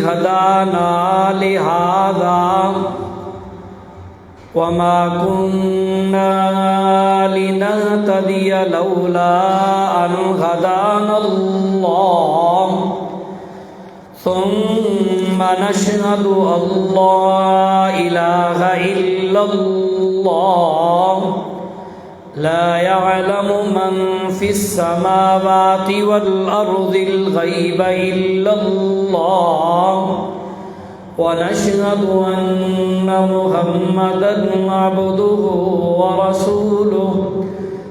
هدانا لهذا وما كنا لنهتدي لولا أن هدانا الله ثم نشهد أن لا إله إلا الله لا يعلم من في السماوات والأرض الغيب إلا الله ونشهد أن محمدًا عبده ورسوله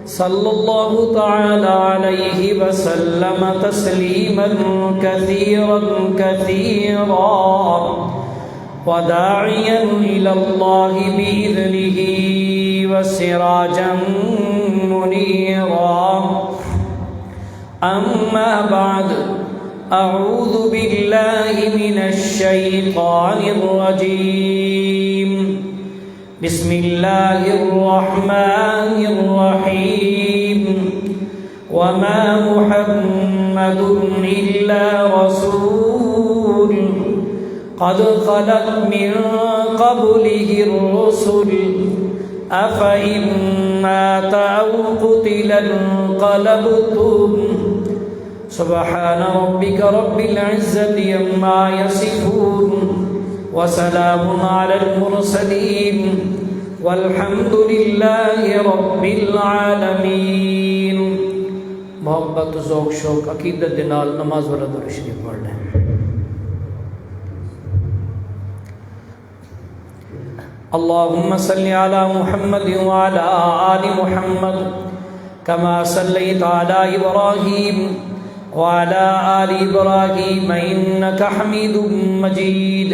صلى الله تعالى عليه وسلم تسليما كثيرا كثيرا وداعيا إلى الله بإذنه وسراجا منيرا أما بعد أعوذ بالله من الشيطان الرجيم بسم الله الرحمن الرحيم وما محمد إلا رسول قد خلت من قبله الرسل أفإن مات أو قتل انقلبتم سبحان ربك رب العزة عما يصفون وسلام على المرسلين والحمد لله رب العالمين۔ محبت ذوق شوق عقیدت دے نال نماز والا درود شریف پڑھ لیں۔ اللهم صل على محمد وعلى آل محمد كما صليت على إبراهيم وعلى آل إبراهيم إنك حميد مجيد۔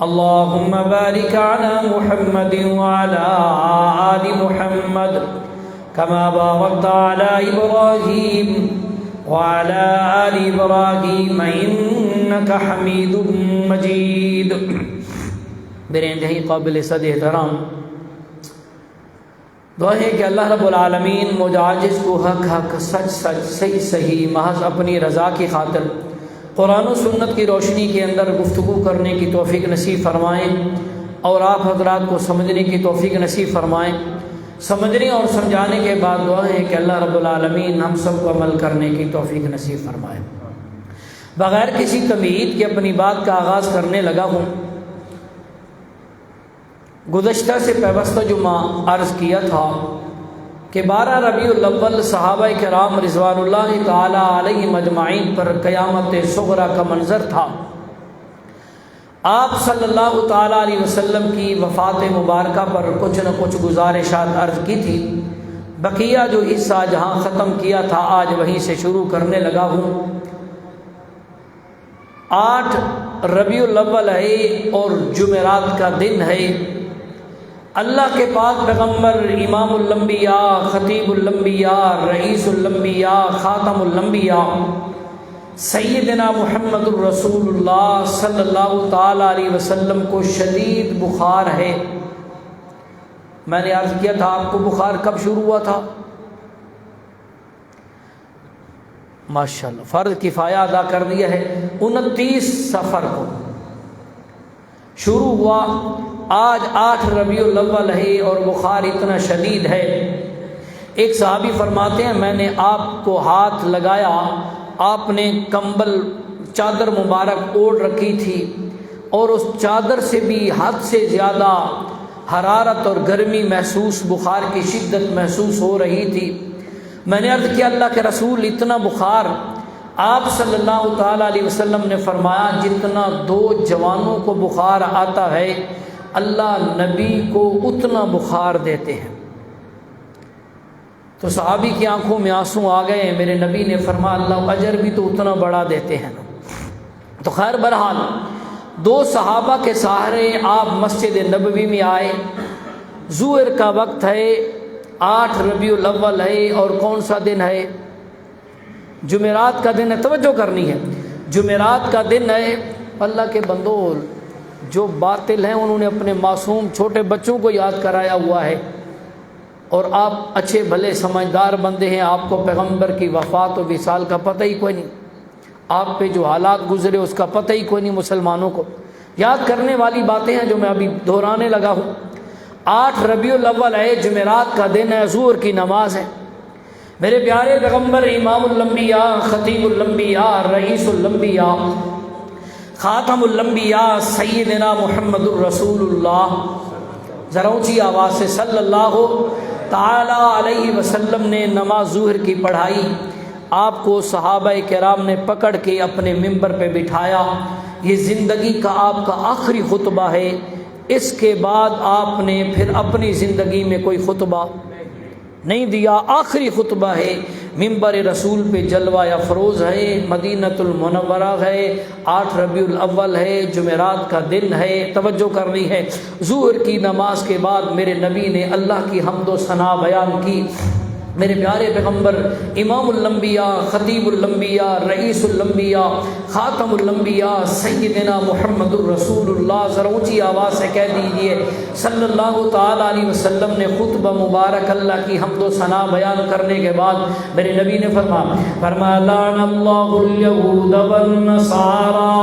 اللهم بارك على محمد وعلى آل محمد كما باركت على إبراهيم وعلى آل إبراهيم إنك حميد مجيد۔ میرے انتہائی قابل صد احترام دعا ہے کہ اللہ رب العالمین مجھ عاجز کو حق حق سچ سچ صحیح صحیح محض اپنی رضا کی خاطر قرآن و سنت کی روشنی کے اندر گفتگو کرنے کی توفیق نصیب فرمائیں، اور آپ حضرات کو سمجھنے کی توفیق نصیب فرمائیں۔ سمجھنے اور سمجھانے کے بعد دعا ہے کہ اللہ رب العالمین ہم سب کو عمل کرنے کی توفیق نصیب فرمائیں۔ بغیر کسی تمہید کے اپنی بات کا آغاز کرنے لگا ہوں۔ گزشتہ سے پیوستہ جمعہ عرض کیا تھا کہ 12 ربیع الاول صحابہ کرام رضوان اللہ تعالی علیہم اجمعین پر قیامت صغریٰ کا منظر تھا۔ آپ صلی اللہ تعالی علیہ وسلم کی وفات مبارکہ پر کچھ نہ کچھ گزارشات عرض کی تھی۔ بقیہ جو حصہ جہاں ختم کیا تھا آج وہیں سے شروع کرنے لگا ہوں۔ 8 ربیع الاول ہے اور جمعرات کا دن ہے۔ اللہ کے پاک پیغمبر امام الانبیاء، خطیب الانبیاء، رئیس الانبیاء، خاتم الانبیاء سیدنا محمد الرسول اللہ صلی اللہ تعالی علیہ وسلم کو شدید بخار ہے۔ میں نے عرض کیا تھا آپ کو بخار کب شروع ہوا تھا؟ ماشاءاللہ فرض کفایہ ادا کر دیا ہے۔ 29 صفر کو شروع ہوا، آج 8 ربیع الاول ہے اور بخار اتنا شدید ہے۔ ایک صحابی فرماتے ہیں میں نے آپ کو ہاتھ لگایا، آپ نے کمبل چادر مبارک اوڑھ رکھی تھی اور اس چادر سے بھی حد سے زیادہ حرارت اور گرمی محسوس، بخار کی شدت محسوس ہو رہی تھی۔ میں نے عرض کیا اللہ کے رسول اتنا بخار؟ آپ صلی اللہ تعالی علیہ وسلم نے فرمایا جتنا 2 جوانوں کو بخار آتا ہے اللہ نبی کو اتنا بخار دیتے ہیں۔ تو صحابی کی آنکھوں میں آنسو آ گئے۔ میرے نبی نے فرمایا اللہ اجر بھی تو اتنا بڑا دیتے ہیں۔ تو خیر بہرحال 2 صحابہ کے سہارے آپ مسجد نبوی میں آئے۔ ظہر کا وقت ہے، 8 ربیع الاول ہے، اور کون سا دن ہے؟ جمعرات کا دن ہے۔ توجہ کرنی ہے، جمعرات کا دن ہے۔ اللہ کے بندو جو باطل ہیں انہوں نے اپنے معصوم چھوٹے بچوں کو یاد کرایا ہوا ہے، اور آپ اچھے بھلے سمجھدار بندے ہیں، آپ کو پیغمبر کی وفات و وصال کا پتہ ہی کوئی نہیں۔ آپ پہ جو حالات گزرے اس کا پتہ ہی کوئی نہیں مسلمانوں کو۔ یاد کرنے والی باتیں ہیں جو میں ابھی دہرانے لگا ہوں۔ 8 ربیع الاول ہے، جمعرات کا دن ہے، ظہر کی نماز ہے۔ میرے پیارے پیغمبر امام الانبیاء، خطیب الانبیاء، رئیس الانبیاء، خاتم الانبیاء سیدنا محمد الرسول اللہ، ذرا اونچی آواز سے صلی اللہ تعالی علیہ وسلم نے نماز ظہر کی پڑھائی۔ آپ کو صحابہ کرام نے پکڑ کے اپنے ممبر پہ بٹھایا۔ یہ زندگی کا آپ کا آخری خطبہ ہے، اس کے بعد آپ نے پھر اپنی زندگی میں کوئی خطبہ نہیں دیا، آخری خطبہ ہے۔ ممبر رسول پہ جلوہ افروز ہے، مدینۃ المنورہ ہے، 8 ربیع الاول ہے، جمعرات کا دن ہے۔ توجہ کرنی ہے، ظہر کی نماز کے بعد میرے نبی نے اللہ کی حمد و ثنا بیان کی۔ میرے پیارے پیغمبر امام الانبیاء، خطیب الانبیاء، رئیس الانبیاء، خاتم الانبیاء سیدنا محمد الرسول اللہ، ذرا اونچی آواز سے کہہ دیجئے صلی اللہ تعالیٰ علیہ وسلم نے خطبہ مبارک اللہ کی حمد و ثنا بیان کرنے کے بعد میرے نبی نے فرمایا لعن اللہ الیہود والنصارى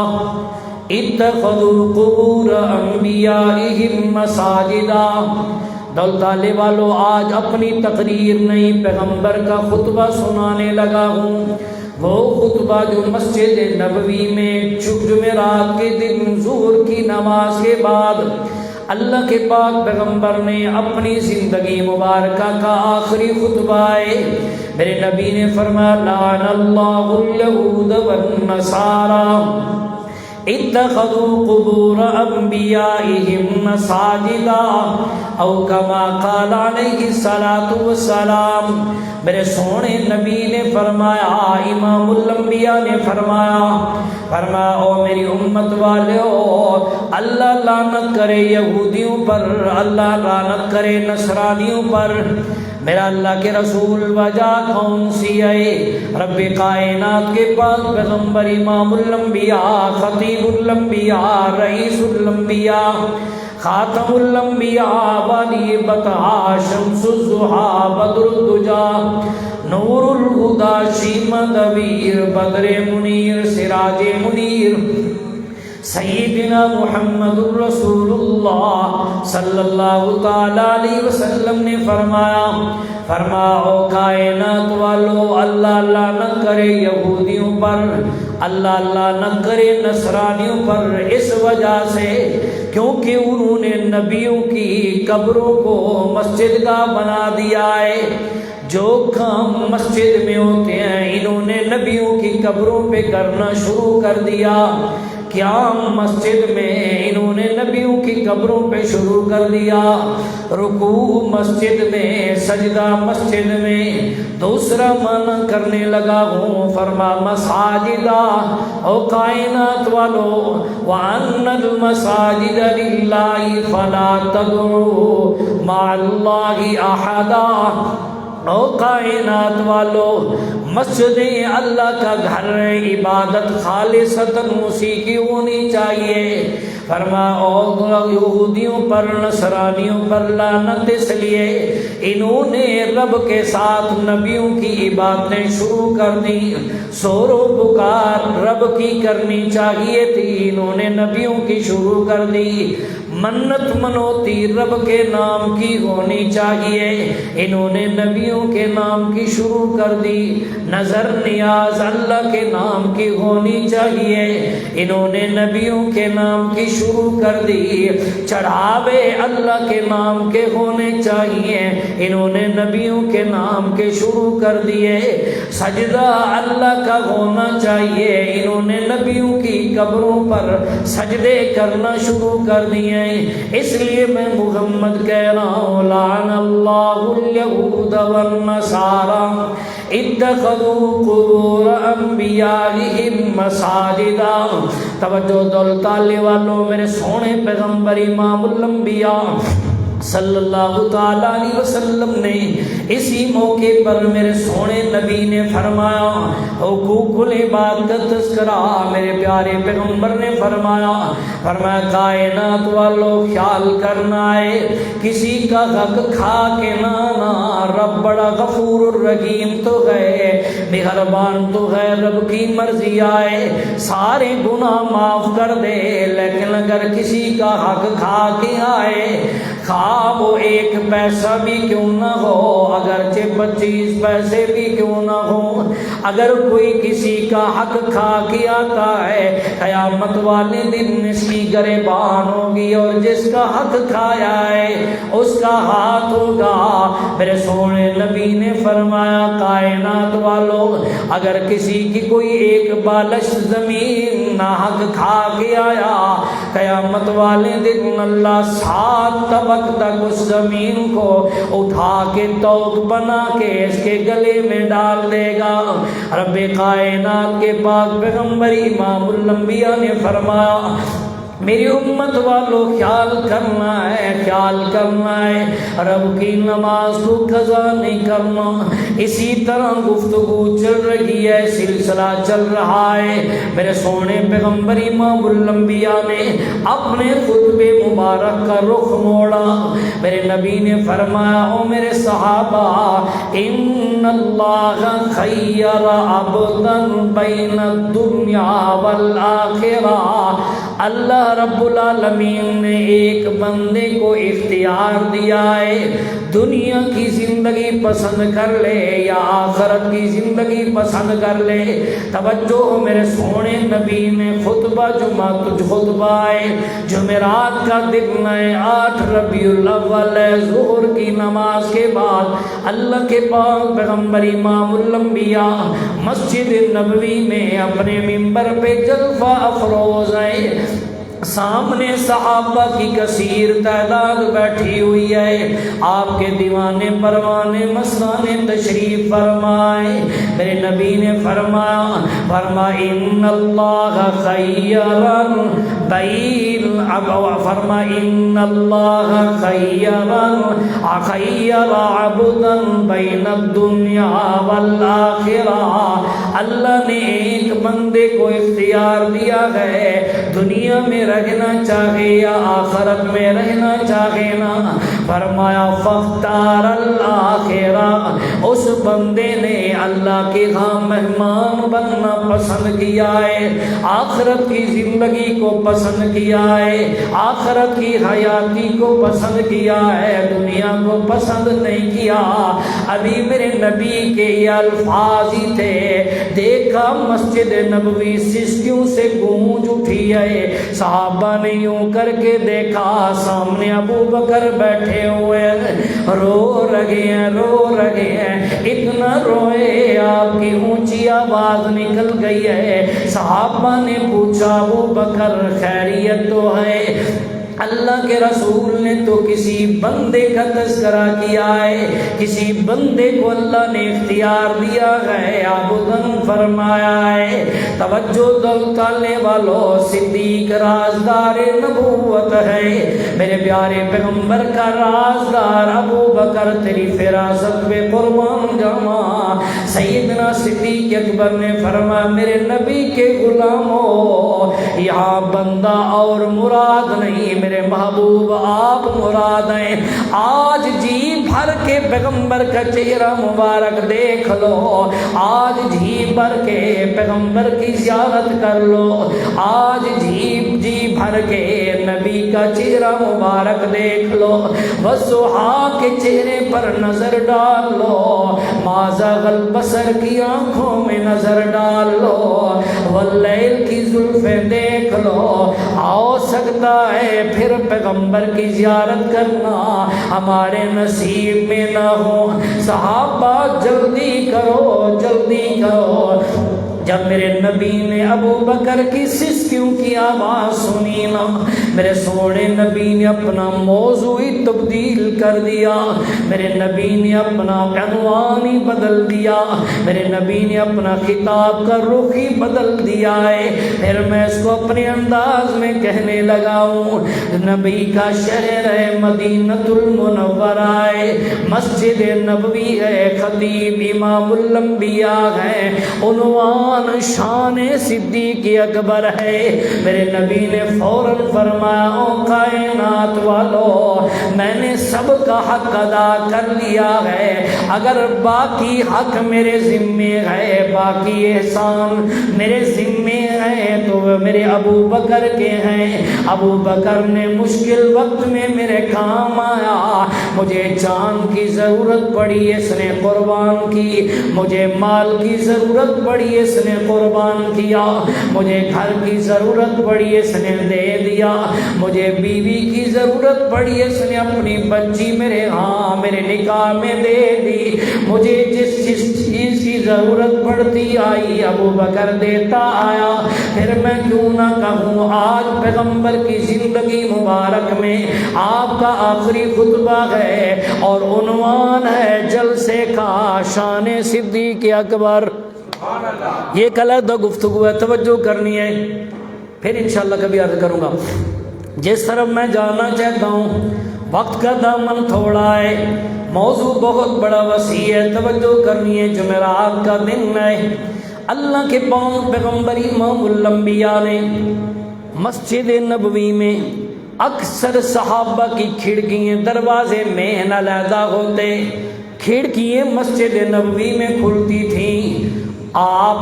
اتخذوا قبور انبیائہم مساجدا۔ دولت والے والو، آج اپنی تقریر نہیں، پیغمبر کا خطبہ سنانے لگا ہوں۔ وہ خطبہ جو مسجد نبوی میں جمعرات کے دن ظہر کی نماز کے بعد اللہ کے پاک پیغمبر نے اپنی زندگی مبارکہ کا آخری خطبہ ہے۔ میرے نبی نے فرمایا لعن اللہ الیہود والنصارى اتخذوا قبور انبیائہم مساجدا او کما قال علیہ الصلاۃ والسلام۔ میرے سونے نبی نے فرمایا، امام الانبیاء نے فرمایا او میری امت والو، اللہ لعنت کرے یہودیوں پر، اللہ لعنت کرے نصرانیوں پر۔ میرا اللہ کے رسول وجہ کون سی ہے؟ رب کائنات کے پاک پیغمبر امام الانبیاء، خطیب الانبیاء، رئیس الانبیاء، خاتم الانبیاء، ولی بطحا، شمس الضحا، بدر الدجا، نور الہدی، شیمہ دبیر، بدر منیر، سراج منیر، سیدنا محمد الرسول اللہ صلی اللہ تعالی علیہ وسلم نے فرمایا او کائنات والو، اللہ لعنت کرے یہودیوں پر، اللہ لعنت کرے نصرانیوں پر، اس وجہ سے کیونکہ انہوں نے نبیوں کی قبروں کو مسجد کا بنا دیا ہے۔ جو کام مسجد میں ہوتے ہیں انہوں نے نبیوں کی قبروں پہ کرنا شروع کر دیا۔ قیام مسجد میں انہوں نے نبیوں کی قبروں پہ شروع کر دیا، رکوع مسجد میں، سجدہ مسجد میں۔ دوسرا معنی کرنے لگا ہوں، فرما مساجدہ او کائنات والو، وَأَنَّ الْمَسَاجِدَ لِلَّهِ فَلَا تَدْعُوا مَعَ اللَّهِ أَحَدًا۔ او کائنات والو، مسجد اللہ کا گھر ہے، عبادت خالصتاً اسی کی ہونی چاہیے۔ فرمایا یہودیوں پر، نصرانیوں پر لعنت اس لیے انہوں نے رب کے ساتھ نبیوں کی عبادتیں شروع کر دی۔ سور و پکار رب کی کرنی چاہیے تھی، انہوں نے نبیوں کی شروع کر دی۔ منت منوتی رب کے نام کی ہونی چاہیے، انہوں نے نبیوں کے نام کی شروع کر دی۔ نظر نیاز اللہ کے نام کی ہونی چاہیے، انہوں نے نبیوں کے نام کی شروع کر دی۔ چڑھاوے اللہ کے نام کے ہونے چاہیے، انہوں نے نبیوں کے نام کے شروع کر دیے۔ سجدہ اللہ کا ہونا چاہیے، انہوں نے نبیوں کی قبروں پر سجدے کرنا شروع کر دیے۔ اس لیے میں محمد کہہ رہا ہوں، لعن اللہ الیہود والنصارى اتخذوا قبور انبیائہم مساجدا۔ توجہ دولت والے والوں، میرے سونے پیغمبر امام الانبیاء صلی اللہ تعالیٰ علیہ وسلم نے اسی موقع پر میرے سونے نبی نے فرمایا، حقوق العباد کا تذکرہ میرے پیارے پیغمبر نے فرمایا کائنات والوں خیال کرنا ہے، کسی کا حق کھا کے نانا، رب بڑا غفور الرحیم تو ہے، مہربان تو ہے، رب کی مرضی آئے سارے گناہ معاف کر دے، لیکن اگر کسی کا حق کھا کے آئے، خواہ وہ ایک پیسہ بھی کیوں نہ ہو، اگرچہ 25 پیسے بھی کیوں نہ ہو، اگر کوئی کسی کا حق کھا کے آتا ہے، قیامت والے دن اس کی گریبان ہوگی اور جس کا حق کھایا ہے اس کا ہاتھ ہوگا۔ میرے سونے نبی نے فرمایا کائنات والوں، اگر کسی کی کوئی ایک بالش زمین ناحق کھا کے آیا، قیامت والے دن اللہ 7 طبق تک اس زمین کو اٹھا کے توق بنا کے اس کے گلے میں ڈال دے گا۔ رب کائنات کے پاک پیغمبر امام الانبیاء نے فرمایا میری امت والوں خیال کرنا ہے، رب کی نماز کو قضا نہیں کرنا۔ اسی طرح گفتگو چل رہی ہے، سلسلہ چل رہا ہے۔ میرے سونے پیغمبر امام الانبیاء نے اپنے خطبے مبارک کا رخ موڑا، میرے نبی نے فرمایا او میرے صحابہ، ان اللہ خیر عبدا بین الدنیا والآخرہ، اللہ رب العالمین نے ایک بندے کو اختیار دیا ہے، دنیا کی زندگی پسند کر لے یا آخرت کی زندگی پسند کر لے۔ توجہ، میرے سونے نبی نے خطبہ ہے، جمعرات کا دن ہے، 8 ربیع الاول ہے، ظہر کی نماز کے بعد اللہ کے پاک پیغمبر امام الانبیاء مسجد نبوی میں اپنے منبر پہ جلوہ افروز ہے، سامنے صحابہ کی کثیر تعداد بیٹھی ہوئی ہے، آپ کے دیوانے پروانے مستانے تشریف فرمائے۔ میرے نبی نے فرمایا ان اللہ خیر عبدا بین الدنیا والآخرہ، اللہ نے ایک بندے کو اختیار دیا ہے، دنیا میں رہنا چاہے یا آخرت میں رہنا چاہے نا، فرمایا فاختار الآخرہ، اس بندے نے اللہ کے ہاں مہمان بننا پسند کیا ہے، آخرت کی زندگی کو پسند کیا ہے، آخرت کی حیاتی کو پسند کیا ہے، دنیا کو پسند نہیں کیا۔ ابھی میرے نبی کے یہ الفاظ ہی تھے، دیکھا مسجد نبوی سسکیوں سے گونج اٹھی ہے، صحابہ نے یوں کر کے دیکھا، سامنے ابو بکر بیٹھے ہوئے رو رہے ہیں، اتنا روئے آپ کی اونچی آواز نکل گئی ہے۔ صحابہ نے پوچھا ابو بکر خیریت تو ہے؟ اللہ کے رسول نے تو کسی بندے کا تذکرہ کیا ہے، کسی بندے کو اللہ نے اختیار دیا ہے، عبدن فرمایا ہے۔ توجہ دلتانے والوں، صدیق رازدار نبوت ہے، میرے پیارے پیغمبر کا رازدار ابو بکر تیری فراست پہ قربان جاواں۔ سیدنا صدیق اکبر نے فرمایا میرے نبی کے غلاموں، یہاں بندہ اور مراد نہیں، میرے محبوب آپ مراد ہیں۔ آج جی بھر کے پیغمبر کا چہرہ مبارک دیکھ لو، آج جی بھر کے پیغمبر کی زیارت کر لو، آج جی بھر کے نبی کا چہرہ مبارک دیکھ لو، وضحا کے چہرے پر نظر ڈال لو، ما زاغ البصر کی آنکھوں میں نظر ڈال لو، واللیل کی زلفیں دیکھ لو۔ آؤ سکتا ہے پھر پیغمبر کی زیارت کرنا ہمارے نصیب میں نہ ہو۔ صحابہ جلدی کرو، جلدی کرو۔ جب میرے نبی نے ابو بکر کی سسکیوں کی آواز سنی نا، میرے سونے نبی نے اپنا موضوع ہی تبدیل کر دیا، میرے نبی نے اپنا عنوان ہی بدل دیا، میرے نبی نے اپنا خطاب کا رخ ہی بدل دیا ہے۔ پھر میں اس کو اپنے انداز میں کہنے لگا ہوں، نبی کا شہر ہے مدینۃ المنورہ ہے، مسجد نبوی ہے، خطیب امام الانبیاء ہے، عنوان شان صدیق اکبر ہے۔ میرے نبی نے فوراً فرمایا، او کائنات والو، میں نے سب کا حق ادا کر لیا ہے، اگر باقی حق میرے ذمے ہے، باقی احسان میرے ذمے ہے تو وہ میرے ابو بکر کے ہیں۔ ابو بکر نے مشکل وقت میں میرے کام آیا، مجھے جان کی ضرورت پڑی اس نے قربان کی، مجھے مال کی ضرورت پڑی اس نے قربان کیا، مجھے گھر کی ضرورت پڑی اس نے دے دیا، مجھے بیوی کی ضرورت پڑی اس نے اپنی بچی میرے نکاح میں دے دی، مجھے جس چیز کی ضرورت پڑتی آئی ابو بکر دیتا آیا۔ پھر میں کیوں نہ کہوں، آج پیغمبر کی زندگی مبارک میں آپ کا آخری خطبہ ہے اور عنوان ہے جلسے کا شان صدیق اکبر۔ یہ علیحدہ گفتگو ہے، توجہ کرنی ہے، پھر انشاءاللہ کبھی عرض کروں گا۔ جس طرف میں جانا چاہتا ہوں، وقت کا دامن تھوڑا ہے، موضوع بہت بڑا وسیع ہے، توجہ کرنی ہے۔ جمعرات کا دن ہے، اللہ کے پاک پیغمبر امام الانبیاء نے مسجد نبوی میں اکثر صحابہ کی کھڑکیاں دروازے میں علیحدہ ہوتے، کھڑکیاں مسجد نبوی میں کھلتی تھیں، آپ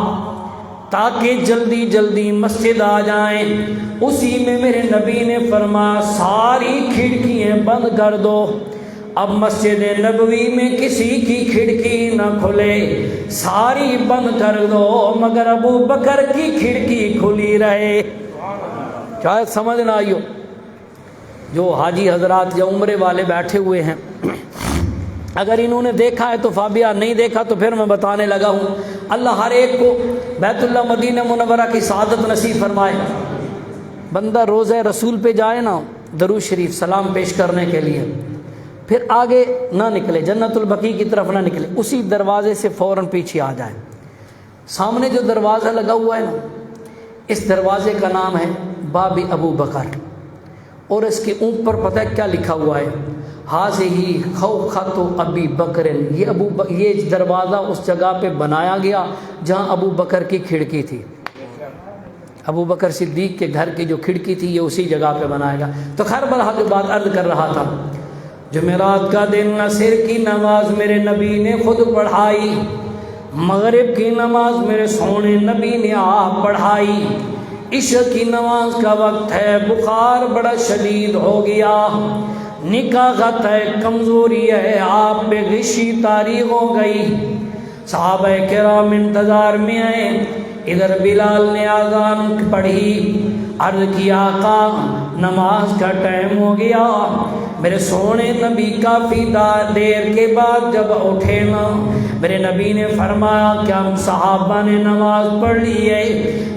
تاکہ جلدی جلدی مسجد آ جائیں۔ اسی میں میرے نبی نے فرمایا، ساری کھڑکیاں بند کر دو، اب مسجد نبوی میں کسی کی کھڑکی نہ کھلے، ساری بند کر دو، مگر ابو بکر کی کھڑکی کھلی رہے۔ شاید سمجھ نہ آئی ہو، جو حاجی حضرات یا عمرے والے بیٹھے ہوئے ہیں، اگر انہوں نے دیکھا ہے تو فابیا، نہیں دیکھا تو پھر میں بتانے لگا ہوں۔ اللہ ہر ایک کو بیت اللہ مدینہ منورہ کی سعادت نصیب فرمائے۔ بندہ روضہ رسول پہ جائے نا درود شریف سلام پیش کرنے کے لیے، پھر آگے نہ نکلے، جنت البقیع کی طرف نہ نکلے، اسی دروازے سے فوراً پیچھے آ جائے۔ سامنے جو دروازہ لگا ہوا ہے نا، اس دروازے کا نام ہے باب ابو بکر، اور اس کے اوپر پتہ ہے کیا لکھا ہوا ہے؟ حاضی خوخت ابی بکر، یہ دروازہ اس جگہ پہ بنایا گیا جہاں ابو بکر کی کھڑکی تھی، ابو بکر صدیق کے گھر کی جو کھڑکی تھی یہ اسی جگہ پہ بنایا گیا۔ تو خیر بہرحال جو بات عرض کر رہا تھا، جمعرات کا دن عصر کی نماز میرے نبی نے خود پڑھائی، مغرب کی نماز میرے سونے نبی نے آپ پڑھائی، عشاء کی نماز کا وقت ہے، بخار بڑا شدید ہو گیا، نکاحت ہے، کمزوری ہے، آپ پہ غشی طاری ہو گئی، صحابہ کرام انتظار میں آئے، ادھر بلال نے اذان پڑھی، عرض کیا آقا نماز کا ٹائم ہو گیا۔ میرے سونے نبی کافی دیر کے بعد جب اٹھے نا، میرے نبی نے فرمایا کہ ہم صحابہ نے نماز پڑھ لی ہے؟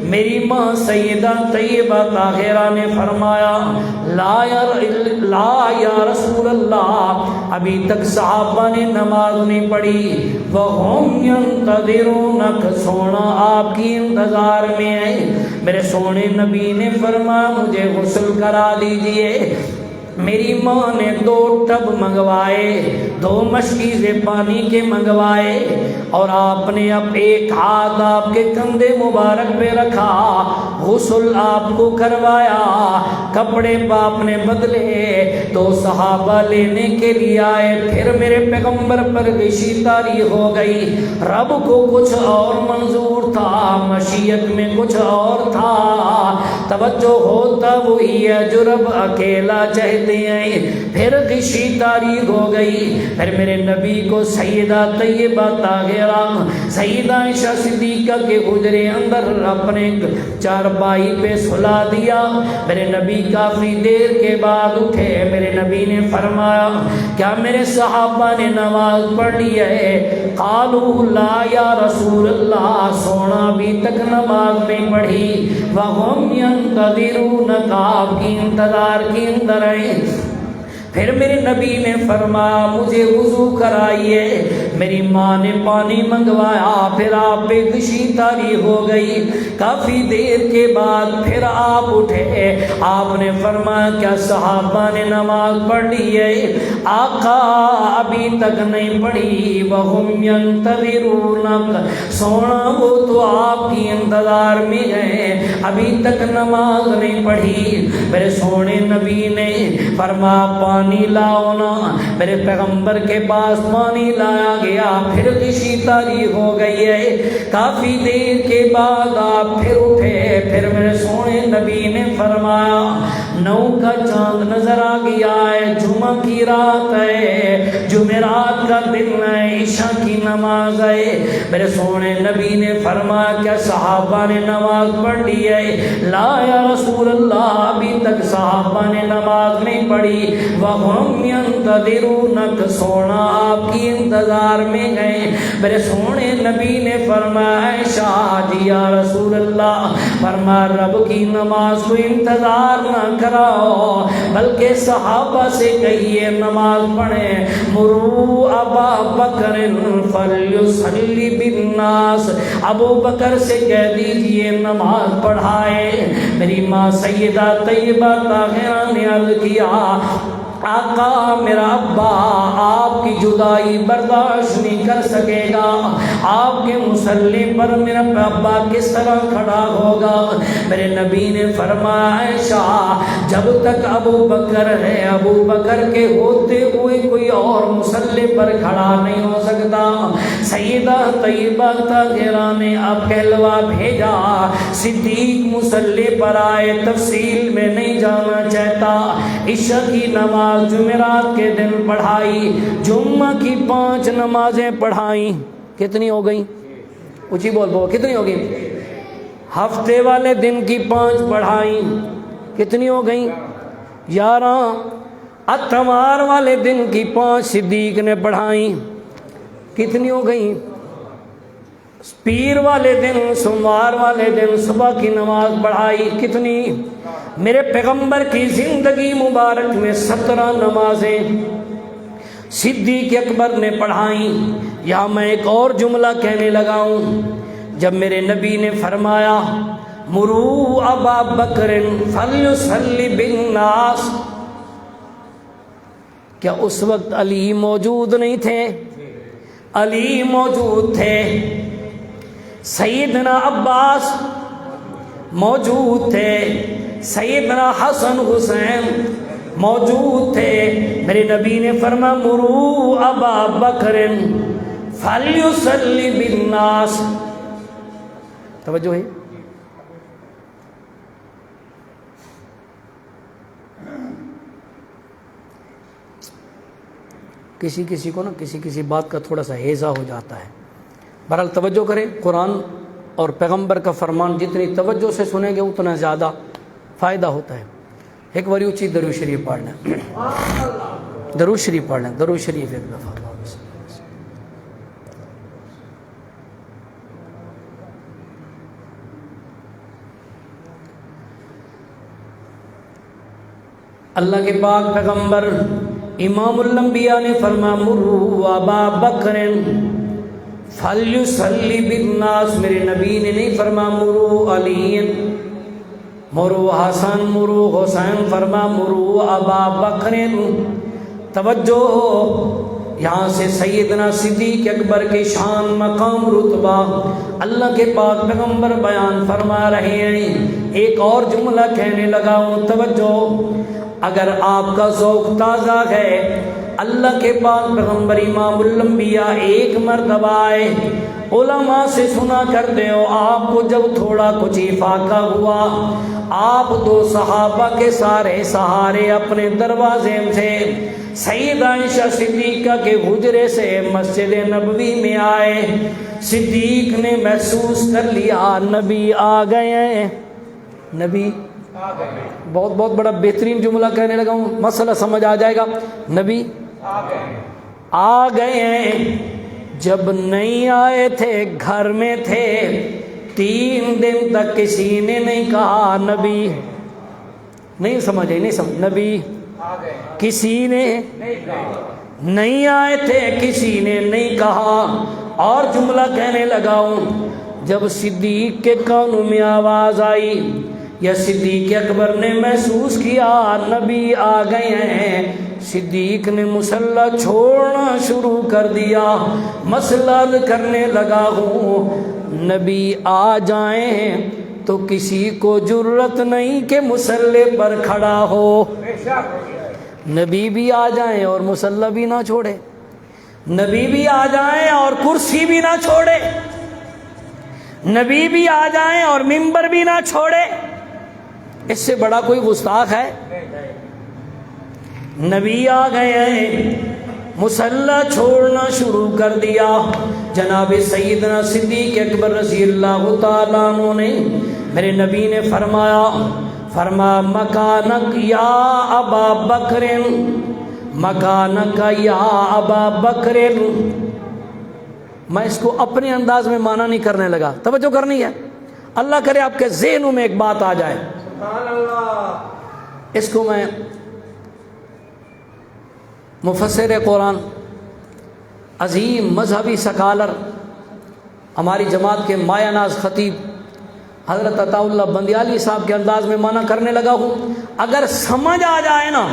میری ماں سیدہ طیبہ طاہرہ نے فرمایا لا یا رسول اللہ، ابھی تک صحابہ نے نماز نہیں پڑھی، وَهُمْ يَنْتَظِرُونَكَ، سونا آپ کی انتظار میں ہے۔ میرے سونے نبی نے فرمایا مجھے غسل کرا دیجئے۔ میری ماں نے 2 ٹب منگوائے، 2 مشکیزے پانی کے منگوائے، اور آپ نے اب ایک ہاتھ آپ کے کندھے مبارک پہ رکھا، غسل آپ کو کروایا، کپڑے باپ نے بدلے، تو صحابہ لینے کے لیے آئے، پھر میرے پیغمبر پر غشی طاری ہو گئی، رب کو کچھ اور منظور تھا، مشیت میں کچھ اور تھا، توجہ ہوتا وہی ہے جو رب اکیلا چاہتا لیتے ہیں. پھر غشی تاریخ ہو گئی. پھر میرے نبی کو سیدہ طیبہ طاہرہ سیدہ عائشہ صدیقہ کے حجرے اندر اپنے چارپائی پہ سلا دیا. میرے نبی کافی دیر کے بعد اٹھے. میرے نبی نے فرمایا کیا میرے صحابہ نے نماز پڑھ لی ہے؟ قالوا لا یا رسول اللہ، سونا ابھی تک نماز نہیں پڑھی. وَهُمْ يَنْتَظِرُونَ، آپ کی انتظار کے اندر ہیں. پھر میرے نبی نے فرمایا مجھے وضو کرائیے. میری ماں نے پانی منگوایا. پھر آپ پہ غشی طاری ہو گئی. کافی دیر کے بعد پھر آپ اٹھے. آپ نے فرمایا کیا صحابہ نے نماز پڑھ لی ہے؟ آقا ابھی تک نہیں پڑھی. وَهُمْ يَنْتَظِرُونَ، سونا وہ تو آپ کی انتظار میں ہیں، ابھی تک نماز نہیں پڑھی. میرے سونے نبی نے فرمایا پانی لاؤ نا. میرے پیغمبر کے پاس پانی لایا گیا. پھر غشی طاری ہو گئی ہے. کافی دیر کے بعد آپ پھر اٹھے. پھر میرے سونے نبی نے فرمایا 9 کا چاند نظر آ گیا ہے، جمعہ کی رات ہے، جمعرات کا دن ہے، عشاء کی نماز ہے. میرے سونے نبی نے فرمایا کیا صحابہ نے نماز پڑھ لی ہے؟ لا یا رسول اللہ، ابھی تک صحابہ نے نماز نہیں پڑھی. وَهُمْ يَنْتَظِرُونَ، سونا آپ کی انتظار میں گئے. میرے سونے نبی نے فرمایا عائشہ جی یا رسول اللہ، فرمایا رب کی نماز کو انتظار نہ کراؤ، بلکہ صحابہ سے کہیے نماز پڑھیں. مرو ابا بکر فلیصلی بالناس، ابو بکر سے کہہ دیجئے نماز پڑھائے. میری ماں سیدہ طیبہ طاہرہ نے عرض کیا آقا میرا ابا آپ کی جدائی برداشت نہیں کر سکے گا، آپ کے مصلی پر میرا ابا کس طرح کھڑا ہوگا؟ میرے نبی نے فرمایا عائشہ جب تک ابو بکر ہے، ابو بکر کے ہوتے ہوئے کوئی اور مصلی پر کھڑا نہیں ہو سکتا. سیدہ طیبہ طاہرہ نے اب کہلوا بھیجا صدیق مصلی پر آئے. تفصیل میں نہیں جانا چاہتا. عشاء کی نماز جمعرات کے دن پڑھائی. جمعہ کی 5 نمازیں پڑھائیں. کتنی ہو گئیں؟ اونچی بول بول کتنی ہو گئیں؟ ہفتے والے دن کی 5 پڑھائیں. کتنی ہو گئیں؟ 11. اتوار والے دن کی 5 صدیق نے پڑھائیں. کتنی ہو گئیں؟ پیر والے دن، سوموار والے دن صبح کی نماز پڑھائی. کتنی؟ میرے پیغمبر کی زندگی مبارک میں 17 نمازیں صدیق اکبر نے پڑھائیں. یہاں میں ایک اور جملہ کہنے لگا ہوں. جب میرے نبی نے فرمایا مرو ابا بکر فلیصلی بالناس، کیا اس وقت علی موجود نہیں تھے؟ علی موجود تھے. سیدنا عباس موجود تھے. سیدنا حسن حسین موجود تھے. میرے نبی نے فرمایا مرو ابا بکر فلیصلی بالناس. توجہ ہے؟ کسی کو نا کسی بات کا تھوڑا سا ہیزا ہو جاتا ہے. بہرحال توجہ کریں. قرآن اور پیغمبر کا فرمان جتنی توجہ سے سنیں گے اتنا زیادہ فائدہ ہوتا ہے. ایک باری اونچی درود شریف پڑھ لیں. درود شریف پڑھ لیں. درود شریف ایک دفعہ. اللہ کے پاک پیغمبر امام الانبیاء نے فرمایا مرو ابا بکر فلیصلی بالناس. میرے نبی نے نہیں فرمایا مرو علی، مرو حسن، مرو حسین. فرمایا مرو ابا بکر. توجہ ہو، یہاں سے سیدنا صدیق اکبر کے شان، مقام، رتبہ اللہ کے پاک پیغمبر بیان فرما رہے ہیں. ایک اور جملہ کہنے لگا ہوں. توجہ، اگر آپ کا ذوق تازہ ہے، اللہ کے پاک پیغمبر امام الانبیاء ایک مرتبہ آئے، علماء سے سنا کرتے ہو آپ کو جب تھوڑا کچھ افاقہ ہوا، آپ دو صحابہ کے سارے سہارے اپنے دروازے سے سیدہ عائشہ صدیقہ کے حجرے سے مسجد نبوی میں آئے. صدیق نے محسوس کر لیا نبی آ گئے ہیں. نبی بہت بہت بڑا بہترین جملہ کہنے لگا ہوں, مسئلہ سمجھ آ جائے گا. نبی آ گئے ہیں. جب نہیں آئے تھے گھر میں تھے 3 دن تک کسی نے نہیں کہا نبی. نہیں سمجھے, نہیں سمجھ. نبی کسی نے نہیں آئے تھے, کسی نے نہیں کہا. اور جملہ کہنے لگا ہوں, جب صدیق کے کانوں میں آواز آئی یا صدیق اکبر نے محسوس کیا نبی آ گئے ہیں, صدیق نے مصلی چھوڑنا شروع کر دیا. مسئلہ کرنے لگا ہوں, نبی آ جائیں تو کسی کو جرت نہیں کہ مصلی پر کھڑا ہو. نبی بھی آ جائیں اور مصلی بھی نہ چھوڑے, نبی بھی آ جائیں اور کرسی بھی نہ چھوڑے, نبی بھی آ جائیں اور منبر بھی نہ چھوڑے. اس سے بڑا کوئی گستاخ ہے؟ نبی آ گئے ہیں, مصلی چھوڑنا شروع کر دیا. جناب سیدنا صدیق اکبر رضی اللہ تعالیٰ عنہ نے, میرے نبی نے فرمایا مکانک یا ابا بکر, مکانک یا ابا بکر. میں اس کو اپنے انداز میں معنی نہیں کرنے لگا, توجہ کرنی ہے. اللہ کرے آپ کے ذہنوں میں ایک بات آ جائے. اس کو میں مفسر قرآن, عظیم مذہبی سکالر, ہماری جماعت کے مایہ ناز خطیب حضرت عطا اللہ بندیالی صاحب کے انداز میں معنی کرنے لگا ہوں. اگر سمجھ آ جائے نا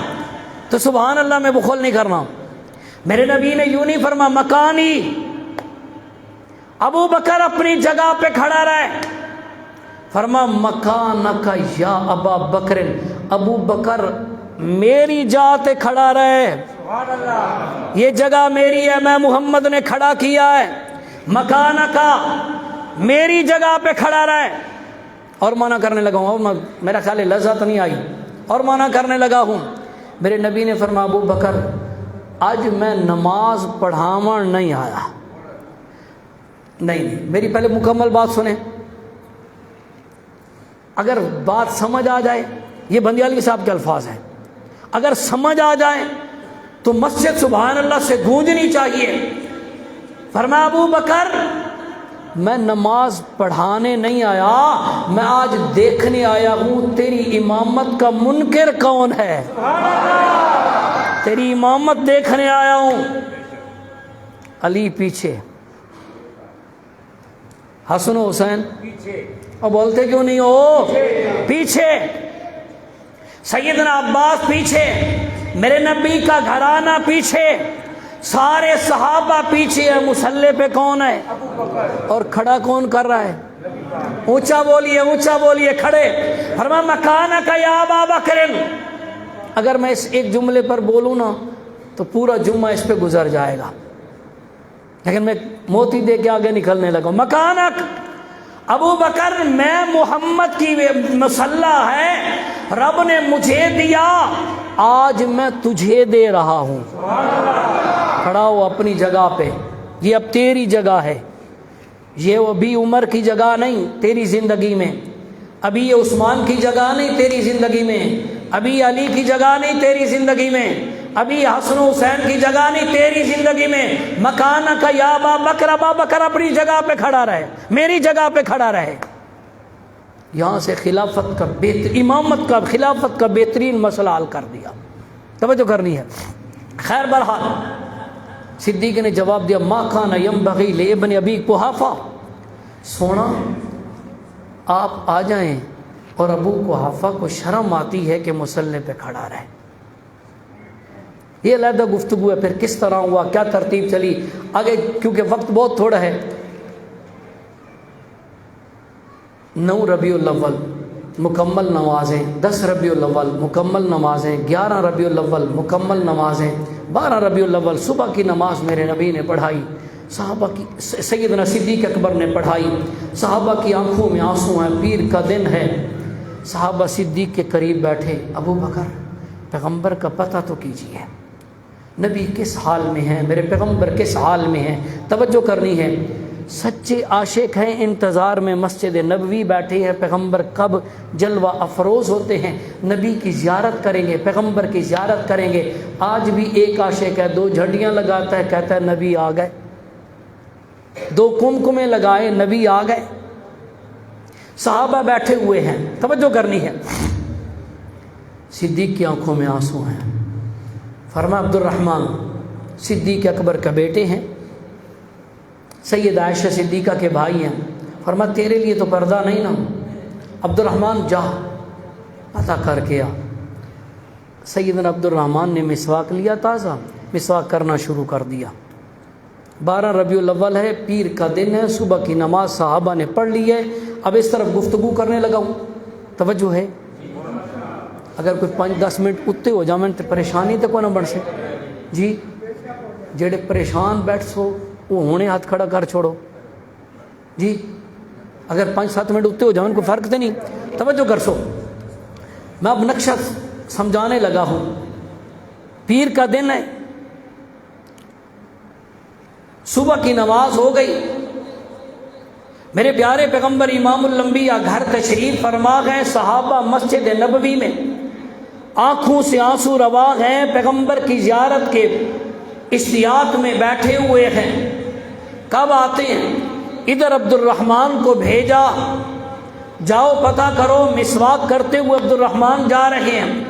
تو سبحان اللہ میں بخل نہیں کرنا. میرے نبی نے یوں نہیں فرما مکانی, ابو بکر اپنی جگہ پہ کھڑا رہے. فرما مکانک یا ابا بکر, ابو بکر میری جگہ پہ کھڑا رہے. یہ جگہ میری ہے, میں محمد نے کھڑا کیا ہے. مکانک میری جگہ پہ کھڑا رہے. اور مانا کرنے لگا ہوں, اور میرا خیال ہے لذت نہیں آئی, اور مانا کرنے لگا ہوں. میرے نبی نے فرمایا ابو بکر آج میں نماز پڑھاون نہیں آیا. نہیں, میری پہلے مکمل بات سنیں. اگر بات سمجھ آ جائے, یہ بندیالی صاحب کے الفاظ ہیں, اگر سمجھ آ جائے تو مسجد سبحان اللہ سے گونجنی چاہیے. فرمایا ابو بکر میں نماز پڑھانے نہیں آیا, میں آج دیکھنے آیا ہوں تیری امامت کا منکر کون ہے. تیری امامت دیکھنے آیا ہوں. علی پیچھے, حسن و حسین اور بولتے کیوں نہیں ہو پیچھے, سیدنا عباس پیچھے, میرے نبی کا گھرانہ پیچھے, سارے صحابہ پیچھے ہے. مصلی پہ کون ہے اور کھڑا کون کر رہا ہے؟ اونچا بولیے, اونچا بولیے, کھڑے. فرمایا مکانک یا ابا بکر. اگر میں اس ایک جملے پر بولوں نا تو پورا جمعہ اس پہ گزر جائے گا, لیکن میں موتی دے کے آگے نکلنے لگا. مکانک ابو بکر, میں محمد کی مصلی ہے, رب نے مجھے دیا, آج میں تجھے دے رہا ہوں. کھڑا ہو اپنی جگہ پہ, یہ اب تیری جگہ ہے. یہ ابھی عمر کی جگہ نہیں تیری زندگی میں, ابھی یہ عثمان کی جگہ نہیں تیری زندگی میں, ابھی علی کی جگہ نہیں تیری زندگی میں, ابھی حسن و حسین کی جگہ نہیں تیری زندگی میں. مکانک یا ابا بکر, ابا بکر اپنی جگہ پہ کھڑا رہے, میری جگہ پہ کھڑا رہے. یہاں سے خلافت کا امامت کا خلافت کا بہترین مسئلہ حل کر دیا. توجہ کرنی ہے. خیر بہرحال صدیق نے جواب دیا ما کان ینبغی لابن ابی قحافہ, سونا آپ آ جائیں اور ابو قحافہ کو شرم آتی ہے کہ مصلی پہ کھڑا رہے. یہ علیحدہ گفتگو ہے, پھر کس طرح ہوا, کیا ترتیب چلی آگے, کیونکہ وقت بہت تھوڑا ہے. 9 ربیع الاول مکمل نمازیں, 10 ربیع الاول مکمل نمازیں, 11 ربیع الاول مکمل نمازیں, 12 ربیع الاول صبح کی نماز میرے نبی نے پڑھائی, صحابہ کی سیدنا صدیق اکبر نے پڑھائی. صحابہ کی آنکھوں میں آنسو ہیں, پیر کا دن ہے. صحابہ صدیق کے قریب بیٹھے، ابو بکر پیغمبر کا پتہ تو کیجیے، نبی کس حال میں ہیں، میرے پیغمبر کس حال میں ہیں، توجہ کرنی ہے۔ سچے عاشق ہیں، انتظار میں مسجد نبوی بیٹھے ہیں، پیغمبر کب جلوہ افروز ہوتے ہیں، نبی کی زیارت کریں گے، پیغمبر کی زیارت کریں گے۔ آج بھی ایک عاشق ہے، 2 جھنڈیاں لگاتا ہے، کہتا ہے نبی آ گئے، 2 کمکمیں لگائے، نبی آ گئے۔ صحابہ بیٹھے ہوئے ہیں، توجہ کرنی ہے۔ صدیق کی آنکھوں میں آنسو ہیں۔ فرمایا عبد الرحمن صدیق اکبر کا بیٹے ہیں، سید عائشہ صدیقہ کے بھائی ہیں۔ فرمایا تیرے لیے تو پردہ نہیں نا، عبد الرحمن جا پتہ کر کے آ۔ سیدنا عبد الرحمن نے مسواک لیا، تازہ مسواک کرنا شروع کر دیا۔ 12 ربیع الاول ہے، پیر کا دن ہے، صبح کی نماز صحابہ نے پڑھ لی ہے۔ اب اس طرف گفتگو کرنے لگا ہوں، توجہ ہے۔ اگر کوئی 5-10 منٹ اتتے ہو جاویں تو پریشانی تو کوئی نہ بن سکے جی۔ جڑے پریشان بیٹھ سو وہ ہونے ہاتھ کھڑا کر چھوڑو جی۔ اگر 5-7 منٹ اتتے ہو جاویں کوئی فرق تو نہیں، توجہ کر سو۔ میں اب نقشہ سمجھانے لگا ہوں۔ پیر کا دن ہے، صبح کی نماز ہو گئی، میرے پیارے پیغمبر امام الانبیاء گھر تشریف فرما گئے، صحابہ مسجد نبوی میں آنکھوں سے آنسو روا ہیں، پیغمبر کی زیارت کے اشتیاق میں بیٹھے ہوئے ہیں۔ کب آتے ہیں؟ ادھر عبد الرحمن کو بھیجا، جاؤ پتہ کرو، مسواک کرتے ہوئے عبد الرحمن جا رہے ہیں۔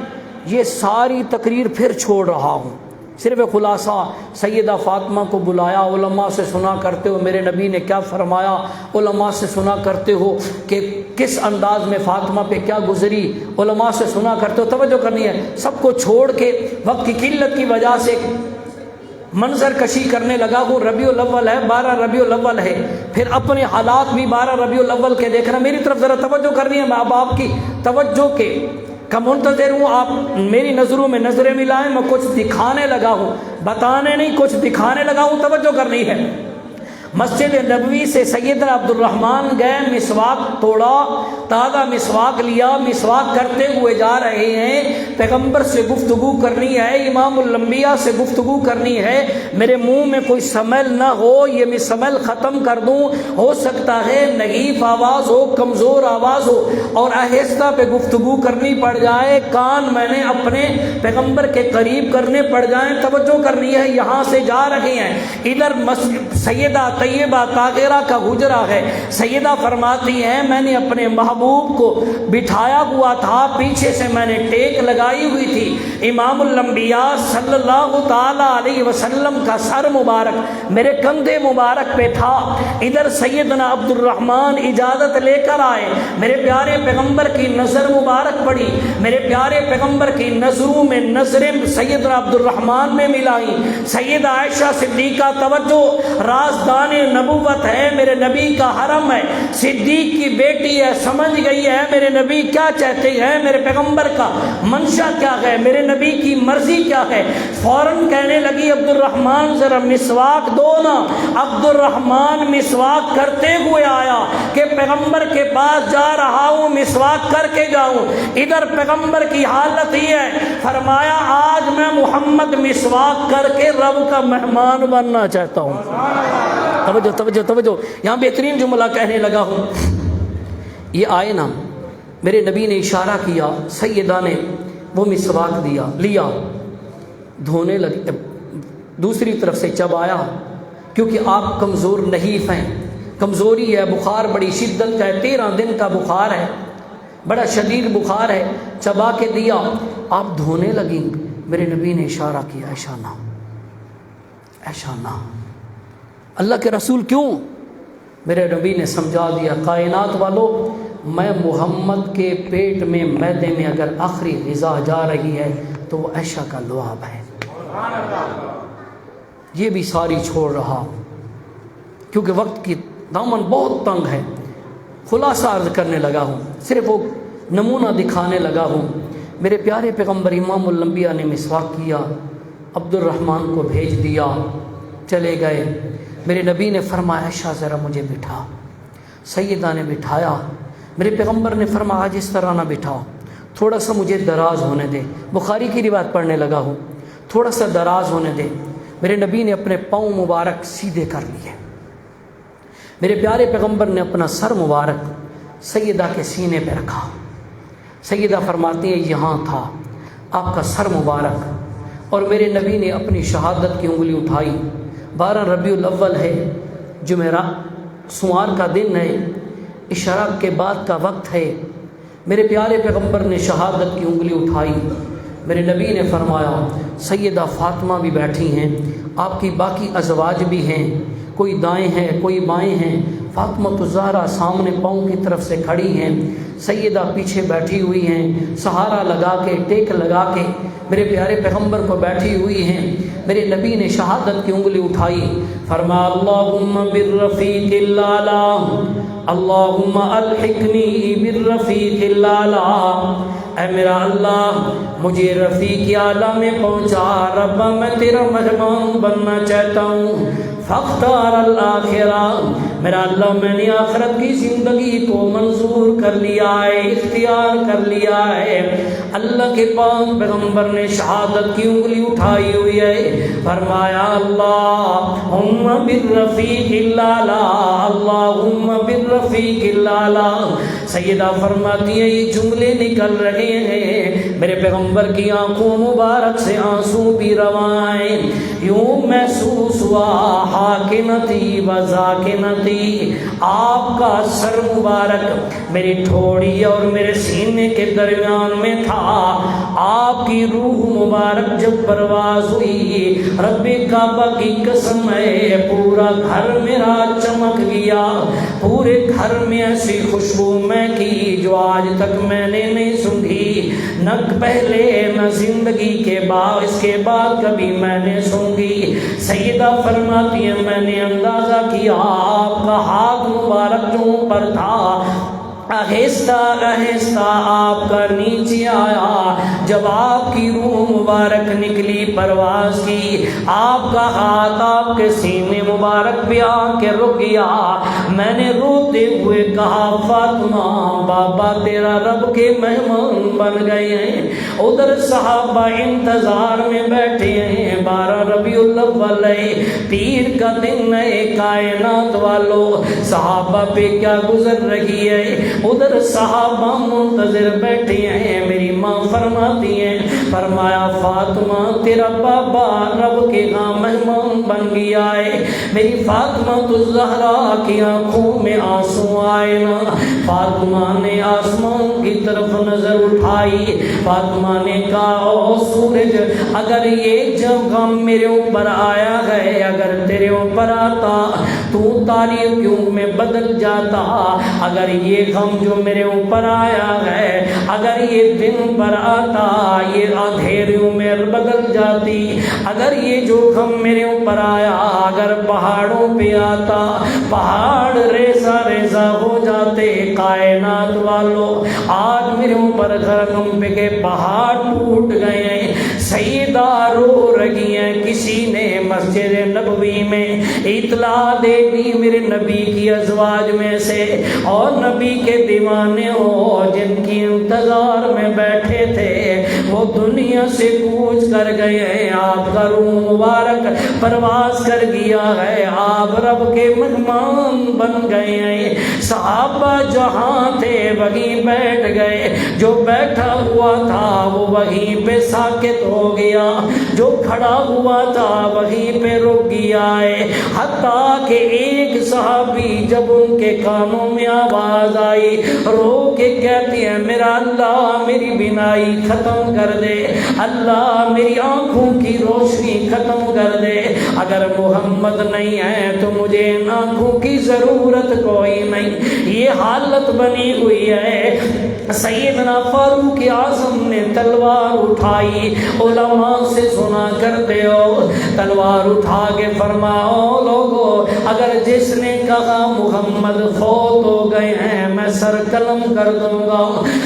یہ ساری تقریر پھر چھوڑ رہا ہوں، صرف خلاصہ سیدہ فاطمہ کو بلایا، علماء سے سنا کرتے ہو میرے نبی نے کیا فرمایا، علماء سے سنا کرتے ہو کہ کس انداز میں فاطمہ پہ کیا گزری، علماء سے سنا کرتے ہو، توجہ کرنی ہے۔ سب کو چھوڑ کے وقت کی قلت کی وجہ سے منظر کشی کرنے لگا ہوں۔ ربیع الاول ہے، 12 ربیع الاول ہے، پھر اپنے حالات بھی 12 ربیع الاول کے دیکھنا۔ میری طرف ذرا توجہ کرنی ہے، میں اب آپ کی توجہ کے کا منتظر ہوں، آپ میری نظروں میں نظریں ملائیں۔ میں کچھ دکھانے لگا ہوں، بتانے نہیں، کچھ دکھانے لگا ہوں، توجہ کرنی ہے۔ مسجد نبوی سے سیدنا عبد الرحمن گئے، مسواک توڑا، تازہ مسواک لیا، مسواک کرتے ہوئے جا رہے ہیں۔ پیغمبر سے گفتگو کرنی ہے، امام الانبیاء سے گفتگو کرنی ہے۔ میرے منہ میں کوئی سمیل نہ ہو، یہ میں سمیل ختم کر دوں۔ ہو سکتا ہے نحیف آواز ہو، کمزور آواز ہو اور آہستہ پہ گفتگو کرنی پڑ جائے، کان میں نے اپنے پیغمبر کے قریب کرنے پڑ جائیں، توجہ کرنی ہے۔ یہاں سے جا رہے ہیں، ادھر سیدہ طیبہ طاہرہ کا حجرہ ہے۔ سیدہ فرماتی ہیں میں نے اپنے محبوب کو بٹھایا ہوا تھا، پیچھے سے میں نے ٹیک لگائی ہوئی تھی۔ امام الانبیاء صلی اللہ تعالی علیہ وسلم کا سر مبارک میرے کندھے مبارک پہ تھا۔ ادھر سیدنا عبد الرحمن اجازت لے کر آئے، میرے پیارے پیغمبر کی نظر مبارک پڑی، میرے پیارے پیغمبر کی نظروں میں نظریں سیدنا عبد الرحمن میں ملائی۔ سیدہ عائشہ صدیقہ توجہ، رازدان نبوت ہے، میرے نبی کا حرم ہے، صدیق کی بیٹی ہے، سمجھ گئی ہے میرے نبی کیا چاہتے ہیں، میرے پیغمبر کا منشا کیا ہے، میرے نبی کی مرضی کیا ہے۔ فوراً کہنے لگی عبد الرحمن ذرا مسواک دو نا۔ عبد الرحمن مسواک کرتے ہوئے آیا کہ پیغمبر کے پاس جا رہا ہوں، مسواک کر کے جاؤں۔ ادھر پیغمبر کی حالت ہی ہے، فرمایا آج میں محمد مسواک کر کے رب کا مہمان بننا چاہتا ہوں۔ توجہ توجہ توجہ، یہاں بہترین جملہ کہنے لگا ہوں۔ یہ آئے نا، میرے نبی نے اشارہ کیا، سیدہ نے وہ مسواک لیا، دھونے لگے، دوسری طرف سے چبایا، کیونکہ آپ کمزور نحیف ہیں، کمزوری ہے، بخار بڑی شدت کا ہے، 13 دن کا بخار ہے، بڑا شدید بخار ہے، چبا کے دیا، آپ دھونے لگیں۔ میرے نبی نے اشارہ کیا، ایسا نہ، ایسا نہ، اللہ کے رسول کیوں؟ میرے نبی نے سمجھا دیا، کائنات والو، میں محمد کے پیٹ میں معدے میں اگر آخری غذا جا رہی ہے تو وہ عائشہ کا لعاب ہے۔ یہ بھی ساری چھوڑ رہا کیونکہ وقت کی دامن بہت تنگ ہے، خلاصہ عرض کرنے لگا ہوں، صرف وہ نمونہ دکھانے لگا ہوں۔ میرے پیارے پیغمبر امام الانبیاء نے مسواک کیا، عبد الرحمن کو بھیج دیا، چلے گئے۔ میرے نبی نے فرمایا عائشہ ذرا مجھے بٹھا، سیدہ نے بٹھایا۔ میرے پیغمبر نے فرمایا آج اس طرح نہ بٹھاؤ، تھوڑا سا مجھے دراز ہونے دے، بخاری کی روایت پڑھنے لگا ہوں، تھوڑا سا دراز ہونے دے۔ میرے نبی نے اپنے پاؤں مبارک سیدھے کر لیے، میرے پیارے پیغمبر نے اپنا سر مبارک سیدہ کے سینے پہ رکھا۔ سیدہ فرماتی ہیں یہاں تھا آپ کا سر مبارک، اور میرے نبی نے اپنی شہادت کی انگلی اٹھائی۔ 12 ربیع الاول ہے، جمعرات سوار کا دن ہے، اشراق کے بعد کا وقت ہے۔ میرے پیارے پیغمبر نے شہادت کی انگلی اٹھائی، میرے نبی نے فرمایا سیدہ فاطمہ بھی بیٹھی ہیں، آپ کی باقی ازواج بھی ہیں، کوئی دائیں ہیں کوئی بائیں ہیں۔ فاطمہ الزہرا سامنے پاؤں کی طرف سے کھڑی ہیں، سیدہ پیچھے بیٹھی ہوئی ہیں، سہارا لگا کے ٹیک لگا کے میرے پیارے پیغمبر کو بیٹھی ہوئی ہیں۔ میرے نبی نے شہادت کی انگلی اٹھائی، فرمایا اللہم بالرفیق الاعلی، اللہم الحقنی بالرفیق الاعلی، اے میرا اللہ مجھے رفیق اعلیٰ میں پہنچا، رب میں تیرا مہمان بننا چاہتا ہوں۔ فاختار الآخرہ، میرا اللہ میں نے آخرت کی زندگی کو منظور کر لیا ہے، اختیار کر لیا ہے۔ اللہ کے پاک پیغمبر نے شہادت کی انگلی اٹھائی ہوئی ہے، فرمایا اللہم بالرفیق الاعلی، اللہم بالرفیق الاعلی۔ سیدہ فرماتی ہے یہ جملے نکل رہے ہیں، میرے پیغمبر کی آنکھوں مبارک سے آنسو بھی رواں ہیں، یوں محسوس ہوا حاکنتی و ذاکنتی، آپ کا سر مبارک میری ٹھوڑی اور میرے سینے کے درمیان میں تھا۔ آپ کی روح مبارک جب پرواز ہوئی، رب کعبہ کی قسم ہے پورا گھر میرا چمک گیا، پورے گھر میں ایسی خوشبو میں کی جو آج تک میں نے نہیں سنگھی، نہ پہلے نہ زندگی کے بعد، اس کے بعد کبھی میں نے سنگھی۔ سیدہ فرماتی ہے میں نے اندازہ کیا آپ کا ہاتھ مبارک جو پر تھا، آہستہ آہستہ آپ کا نیچے آیا، جب آپ کی روح مبارک نکلی پرواز کی، آپ کا ہاتھ آپ کے سینے مبارک پہ آ کے رک گیا۔ میں نے روتے ہوئے کہا فاطمہ بابا تیرا رب کے مہمان بن گئے ہیں۔ ادھر صحابہ انتظار میں بیٹھے ہیں، 12 ربیع الاول ہے، پیر کا دن ہے، کائنات والوں صحابہ پہ کیا گزر رہی ہے، ادھر صحابہ منتظر بیٹھے ہیں۔ میری ماں فرماتی ہیں، فرمایا فاطمہ تیرا بابا رب کے ہاں مہمان بن گیا ہے۔ میری فاطمہ الزہرا کی آنکھوں میں آنسو آئے نا، فاطمہ نے آسمان کی طرف نظر اٹھائی، فاطمہ نے کہا او سورج اگر یہ جب غم میرے اوپر آیا ہے، اگر تیرے اوپر آتا تو تاریکیوں میں بدل جاتا، اگر یہ غم جو میرے اوپر آیا ہے، اگر یہ دن پر آتا یہ اندھیریوں میں بدل جاتی، اگر یہ جو غم میرے اوپر آیا اگر پہاڑوں پہ آتا پہاڑ ریزہ ریزہ ہو جاتے۔ کائنات والوں آج میرے اوپر غم پہ کے پہاڑ ٹوٹ گئے ہیں۔ سیدہ رو رہی ہیں، کسی نے مسجد نبوی میں اطلاع دے دی میرے نبی کی ازواج میں سے، اور نبی کے دیوانے ہو جن کی انتظار میں بیٹھے تھے وہ دنیا سے کوچ کر گئے ہیں، آپ کا روح مبارک پرواز کر گیا ہے، آپ رب کے مہمان بن گئے ہیں۔ صحابہ جہاں تھے وہیں بیٹھ گئے، جو بیٹھا ہوا تھا وہ وہیں پہ ساکت ہو گیا، جو کھڑا ہوا تھا وہیں پہ رک گیا ہے، حتیٰ کہ ایک صحابی جب ان کے کانوں میں آواز آئی رو کے کہتی ہے میرا اللہ میری بینائی ختم کر دے، اللہ میری آنکھوں کی روشنی ختم کر دے، اگر محمد نہیں ہے تو مجھے ان آنکھوں کی ضرورت کوئی نہیں۔ یہ حالت بنی ہوئی ہے۔ سیدنا فاروق اعظم نے تلوار اٹھائی، علماء سے سنا کرتے ہو، تلوار اٹھا کے فرماؤ لوگو اگر جس نے کہا محمد فوت ہو گئے ہیں میں سر قلم کر دوں گا۔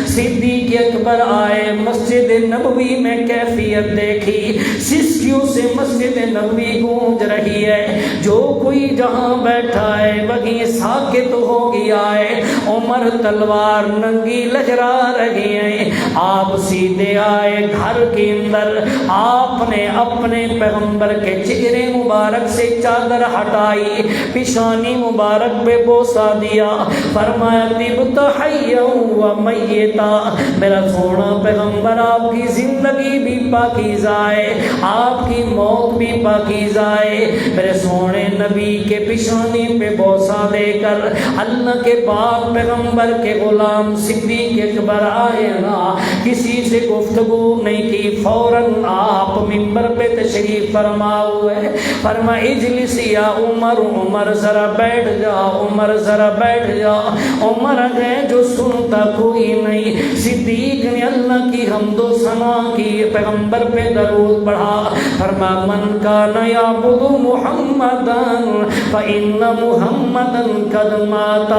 صدیق اکبر آئے، مسجد نبوی میں کیفیت دیکھی، سسکیوں سے مسجد نبوی گونج رہی ہے، جو کوئی جہاں بیٹھا ہے وہیں ساکت ہو گیا ہے۔ عمر تلوار ننگی لہرا رہے ہیں، آپ سیدھے آئے گھر کے اندر، آپ نے اپنے پیغمبر کے چہرے مبارک سے چادر ہٹائی، پیشانی مبارک پہ بوسہ دیا، فرمایا طبت حیا و میتا، میرا سونا پیغمبر آپ کی زندگی بھی پاکیزہ ہے، آپ کی موت بھی پاکیزہ ہے۔ میرے سونے نبی کے پیشانی پہ بوسہ دے کر اللہ کے پاک پیغمبر کے غلام صدیق اکبر آئے نا، کسی سے گفتگو نہیں کی، فوراً آپ منبر پہ تشریف فرما ہوئے، فرما اجلس یا عمر، عمر ذرا بیٹھ جا، عمر ذرا بیٹھ جا۔ عمر ہے جو سنتا کوئی نہیں، صدیق نے اللہ کی حمد و ثنا کی، پیغمبر پہ درود پڑھا، فرما من کان یعبد محمدا فإن محمدا قد مات،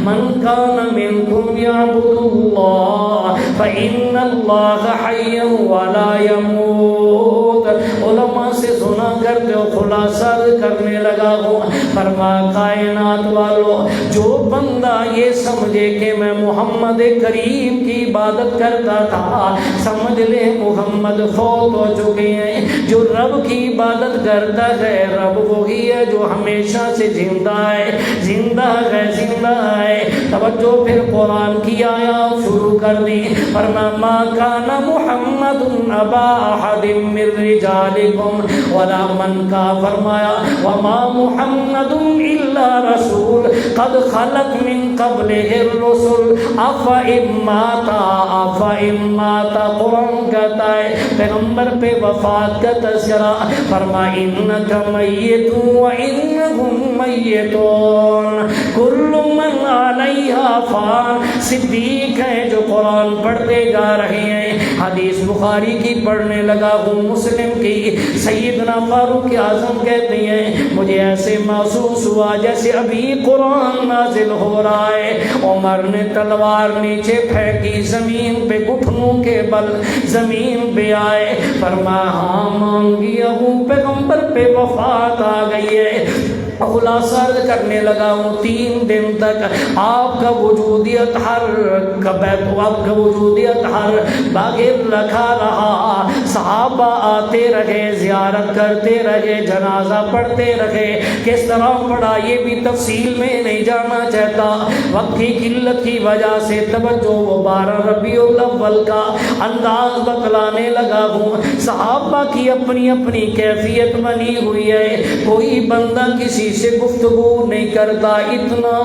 من کان منکم یعبد اللہ فإن اللہ حی ولا یموت۔ علماء سے سنا کرتے ہو، خلاصہ کرنے لگا ہوں، فرما کائنات والو، جو بندہ یہ سمجھے کہ میں محمد کریم کی عبادت کرتا تھا، سمجھ لے محمد فوت ہو چکے ہیں۔ جو رب کی عبادت کرتا ہے، رب وہی ہے جو ہمیشہ سے زندہ ہے، زندہ ہے، زندہ ہے۔ توجہ، پھر قرآن کی آیات شروع کر دی، فرما ما کان محمد ابا احد من رجالکم ولا من کا، فرمایا وما محمد الا رسول قد خلق من قبلہ الرسل افإن مات، قرآن کہتا ہے پیغمبر پہ وفات کا تذکرہ، فرما انک میت وانہم میتون کل من علیہا فان۔ صدیق ہے جو قرآن پڑھتے جا رہے ہیں، حدیث بخاری کی پڑھنے لگا ہوں، مسلم کی، سیدنا فاروق اعظم کہتے ہیں مجھے ایسے محسوس ہوا جیسے ابھی قرآن نازل ہو رہا ہے۔ عمر نے تلوار نیچے پھینکی، زمین پہ گھٹنوں کے بل زمین پہ آئے، فرما ہاں مانگی ابو پیغمبر پہ وفات آ گئی ہے۔ خلاصہ کرنے لگا ہوں، 3 دن تک آپ کا وجودیت ہر باغر رکھا رہا، صحابہ آتے رہے، زیارت کرتے رہے، جنازہ پڑھتے رہے۔ کس طرح پڑھا یہ بھی تفصیل میں نہیں جانا چاہتا، وقت کی قلت کی وجہ سے توجہ، وہ 12 ربیع الاول کا انداز بتلانے لگا ہوں۔ صحابہ کی اپنی اپنی کیفیت بنی ہوئی ہے، کوئی بندہ کسی سے گفتگو نہیں کرتا، اتنا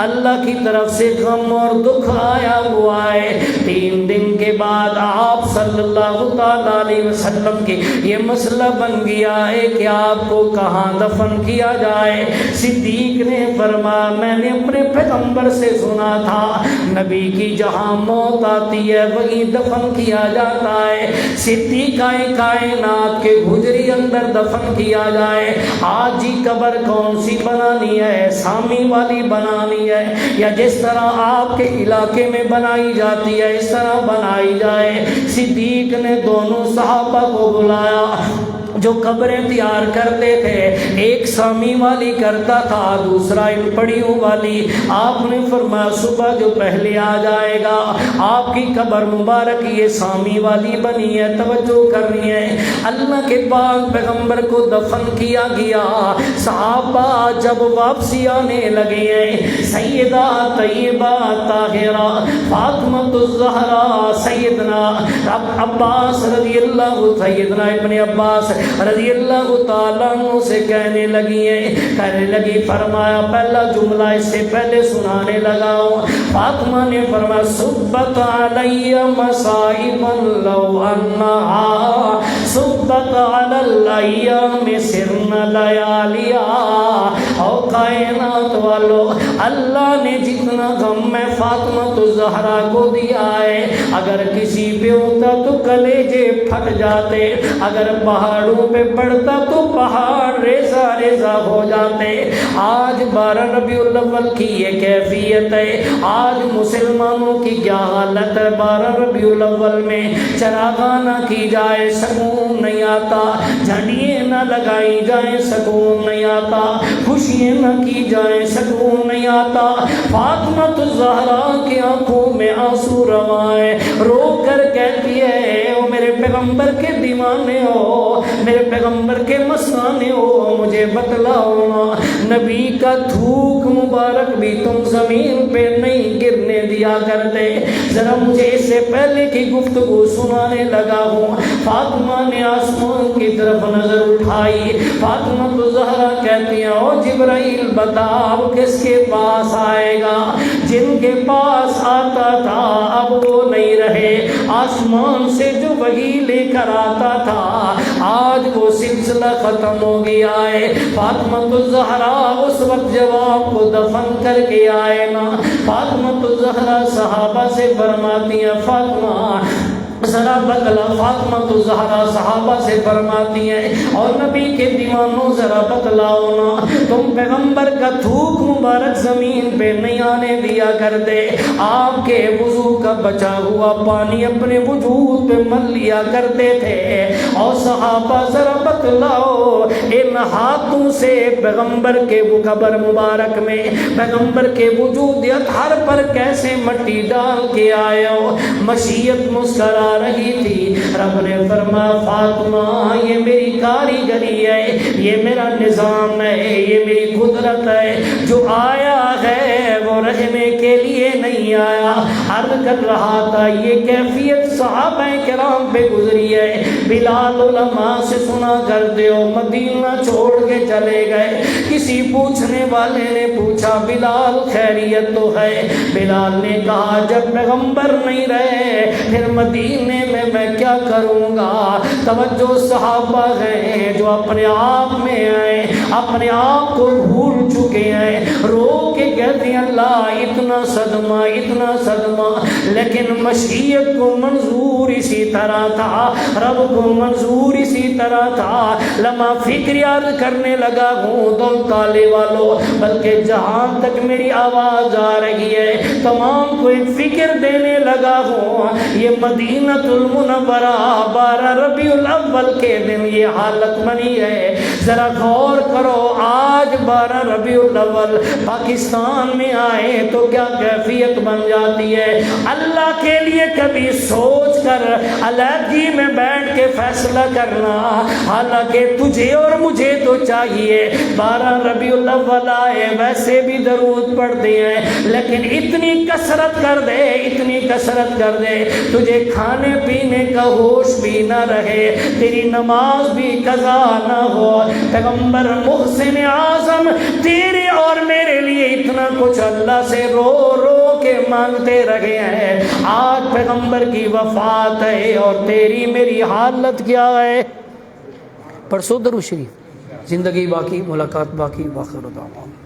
اللہ کی طرف سے غم اور دکھ آیا ہوا ہے۔ 3 دن کے بعد آپ صلی اللہ تعالیٰ علیہ وسلم کی یہ مسئلہ بن گیا ہے کہ آپ کو کہاں دفن کیا جائے۔ صدیق نے فرمایا میں نے اپنے پیغمبر سے سنا تھا نبی کی جہاں موت آتی ہے وہیں دفن کیا جاتا ہے، صدیق کائنات کے حجری اندر دفن کیا جائے۔ آج ہی قبر کون سی بنانی ہے، سامی والی بنانی ہے یا جس طرح آپ کے علاقے میں بنائی جاتی ہے اس طرح بنائی جائے؟ صدیق نے دونوں صحابہ کو بلایا جو قبریں تیار کرتے تھے، ایک سامی والی کرتا تھا، دوسرا ان پڑیوں والی۔ آپ نے فرمایا صبح جو پہلے آ جائے گا آپ کی قبر مبارک یہ سامی والی بنی ہے، توجہ کرنی ہے۔ اللہ کے پاک پیغمبر کو دفن کیا گیا، صحابہ جب واپسی آنے لگے ہیں، سیدہ طیبہ طاہرہ فاطمہ الزہرا، سیدنا عباس رضی اللہ، سیدنا ابن عباس رضی اللہ تعالیٰ عنہ سے کہنے لگی فرمایا پہلا جملہ اس سے پہلے سنانے لگا ہوں۔ فاطمہ نے فرمایا صبت علی مصائب لو انہا صبت علی الایام سرن لیالیا۔ او کائنات والو، اللہ نے جتنا اتنا غم میں فاطمہ تو زہرا کو دیا ہے، اگر کسی پہ ہوتا تو کلیجے پھٹ جاتے، اگر پہاڑوں پہ پڑتا تو پہاڑ ریزہ ریزہ ہو جاتے۔ آج 12 ربیع الاول کی یہ کیفیت ہے۔ آج مسلمانوں کی کیا حالت ہے؟ 12 ربیع الاول میں چراغاں نہ کی جائے سکون نہیں آتا، جھنڈیاں نہ لگائی جائیں سکون نہیں آتا، خوشیاں نہ کی جائیں سکون نہیں آتا۔ فاطمہ الزہرا کی آنکھوں میں آنسو روائے، رو کر کہتی ہے او میرے پیغمبر کے دیوانے ہو، میرے پیغمبر کے مستانے ہو، مجھے بتلاؤ نا، نبی کا تھوک مبارک بھی تم زمین پہ نہیں گرنے دیا کرتے، ذرا مجھے اس سے پہلے کی گفتگو سنانے لگا ہوں۔ فاطمہ نے آسمان کی طرف نظر اٹھائی، فاطمہ تو زہرا کہتی ہیں او جبرائیل بتا اب کس کے پاس آئے گا؟ جن کے پاس آتا تھا اب وہ نہیں رہے، آسمان سے جو وحی لے کر آتا تھا آج وہ سلسلہ ختم ہو گیا ہے۔ فاطمہ الزہرا اس وقت جواب کو دفن کر کے آئے نا، فاطمہ الزہرا صحابہ سے فرماتی ہیں فاطمہ ذرا بتلا، فاطمہ الزہرا صحابہ سے فرماتی ہیں اور نبی کے دیوانوں ذرا بتلاؤ نا، تم پیغمبر کا تھوک مبارک زمین پہ نہیں آنے دیا کرتے، آپ کے وضو کا بچا ہوا پانی اپنے وجود پہ مل لیا کرتے تھے، اور صحابہ ذرا بتلاؤ ان ہاتھوں سے پیغمبر کے قبر مبارک میں پیغمبر کے وجود اطہر پر کیسے مٹی ڈال کے آئے ہو؟ مشیت مسکرا رہی تھی۔ رب نے فرمایا فاطمہ یہ میری کاریگری ہے، یہ میرا نظام ہے، یہ میری قدرت ہے، جو آیا ہے وہ رہنے کے لیے نہیں آیا۔ عرض کر رہا تھا یہ کیفیت صحابہ کرام پہ گزری ہے، بلال علماء سے سنا کرتے ہو مدینہ چھوڑ کے چلے گئے، کسی پوچھنے والے نے پوچھا بلال خیریت تو ہے؟ بلال نے کہا جب پیغمبر نہیں رہے پھر مدینہ میں کیا کروں گا؟ توجہ صحابہ ہیں جو اپنے آپ میں آئے، اپنے آپ کو بھول چکے ہیں، رو کے کہتے ہیں اللہ اتنا صدمہ، لیکن مشیت کو منظور اسی طرح تھا، رب کو منظور اسی طرح تھا۔ لمحہ فکر یاد کرنے لگا ہوں دل تالے والوں، بلکہ جہاں تک میری آواز آ رہی ہے تمام کو ایک فکر دینے لگا ہوں، یہ مدینہ المنورہ 12 ربیع الاول کے دن یہ حالت بنی ہے۔ ذرا غور کرو آج 12 ربیع الاول پاکستان میں آئے تو کیا کیفیت بن جاتی ہے۔ اللہ کے لیے کبھی سوچ کر علیحدگی میں بیٹھ کے فیصلہ کرنا، حالانکہ تجھے اور مجھے تو چاہیے 12 ربیع الاول آئے ویسے بھی درود پڑھتے ہیں، لیکن اتنی کثرت کر دے تجھے کھانے پینے کا ہوش بھی نہ رہے، تیری نماز بھی قضا نہ ہو۔ پیغمبر محسن اعظم تیرے اور میرے لیے اتنا کچھ اللہ سے رو رو کے مانگتے رہے ہیں، آج پیغمبر کی وفات ہے اور تیری میری حالت کیا ہے؟ پڑھ سو درود شریف، زندگی باقی، ملاقات باقی، باخر دعوانا